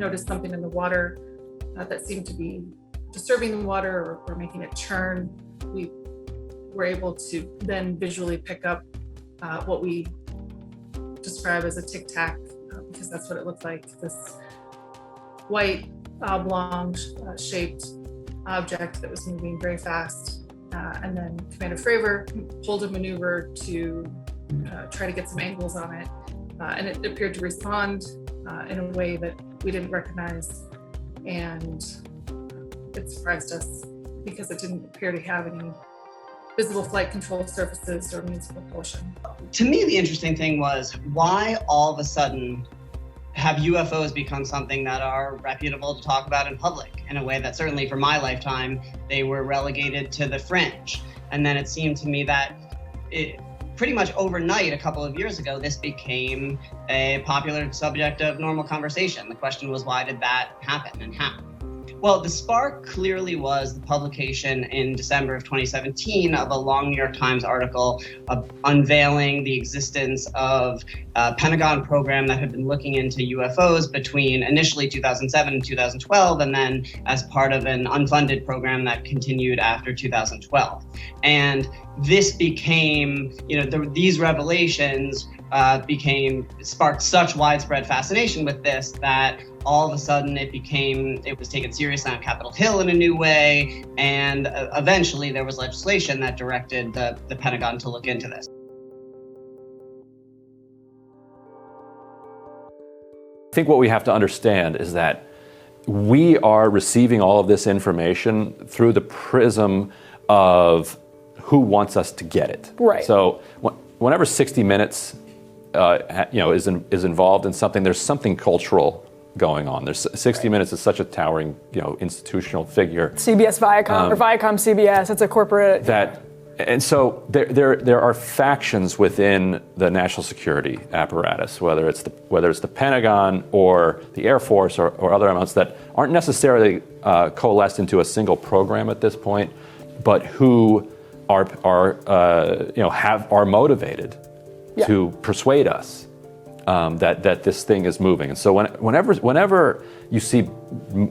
noticed something in the water that seemed to be disturbing the water or making it churn, we were able to then visually pick up what we describe as a tic-tac, because that's what it looked like, this white oblong shaped object that was moving very fast. And then Commander Fravor pulled a maneuver to try to get some angles on it. And it appeared to respond in a way that we didn't recognize. And it surprised us because it didn't appear to have any visible flight control surfaces or means of propulsion. To me, the interesting thing was why all of a sudden have UFOs become something that are reputable to talk about in public in a way that certainly for my lifetime, they were relegated to the fringe. And then it seemed to me that pretty much overnight, a couple of years ago, this became a popular subject of normal conversation. The question was, why did that happen and how? Well, the spark clearly was the publication in December of 2017 of a long New York Times article unveiling the existence of a Pentagon program that had been looking into UFOs between initially 2007 and 2012, and then as part of an unfunded program that continued after 2012. And this became, these revelations sparked such widespread fascination with this that all of a sudden it was taken seriously on Capitol Hill in a new way, and eventually there was legislation that directed the Pentagon to look into this. I think what we have to understand is that we are receiving all of this information through the prism of who wants us to get it. Right. So whenever 60 Minutes is involved in something, there's something cultural going on. There's 60 Minutes is such a towering, institutional figure. CBS Viacom or Viacom CBS. It's a corporate. And so there are factions within the national security apparatus, whether it's the Pentagon or the Air Force or other amounts that aren't necessarily coalesced into a single program at this point, but who are motivated to persuade us that this thing is moving. And so whenever you see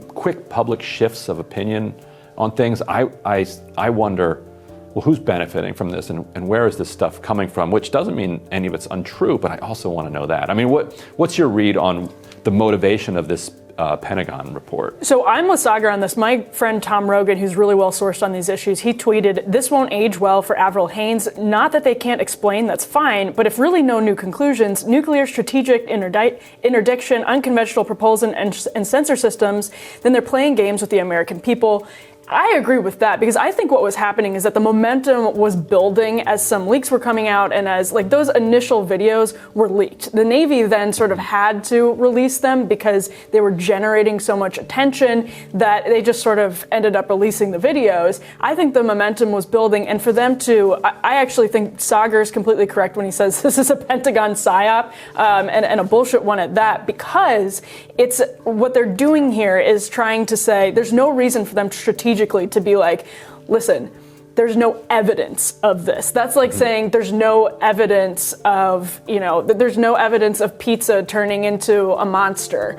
quick public shifts of opinion on things, I wonder, well, who's benefiting from this and where is this stuff coming from? Which doesn't mean any of it's untrue, but I also want to know that. I mean, what's your read on the motivation of this Pentagon report? So I'm with Sagar on this. My friend Tom Rogan, who's really well sourced on these issues, he tweeted, "This won't age well for Avril Haines. Not that they can't explain, that's fine, but if really no new conclusions, nuclear strategic interdiction, unconventional propulsion, and sensor systems, then they're playing games with the American people." I agree with that, because I think what was happening is that the momentum was building as some leaks were coming out and as those initial videos were leaked. The Navy then sort of had to release them because they were generating so much attention that they just sort of ended up releasing the videos. I think the momentum was building, and for them to, I actually think Sagar is completely correct when he says this is a Pentagon psyop, and a bullshit one at that, because it's what they're doing here is trying to say there's no reason for them to strategically to be like, listen, there's no evidence of this. That's like saying there's no evidence of, there's no evidence of pizza turning into a monster.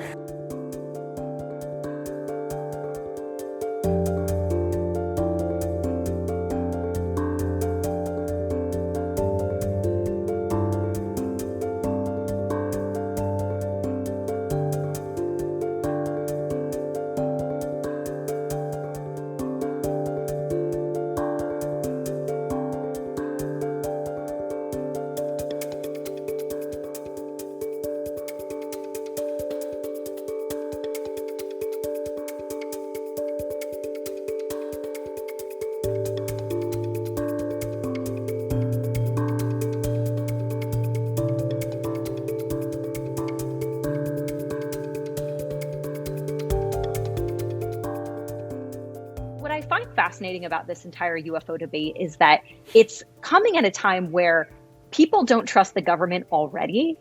Fascinating about this entire UFO debate is that it's coming at a time where people don't trust the government already.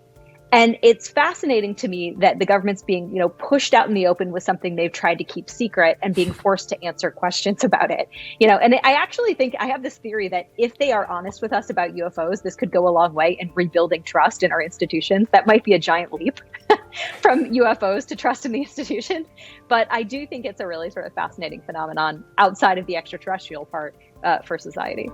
And it's fascinating to me that the government's being, pushed out in the open with something they've tried to keep secret and being forced to answer questions about it. And I actually think I have this theory that if they are honest with us about UFOs, this could go a long way in rebuilding trust in our institutions. That might be a giant leap. from UFOs to trust in the institution. But I do think it's a really sort of fascinating phenomenon outside of the extraterrestrial part for society.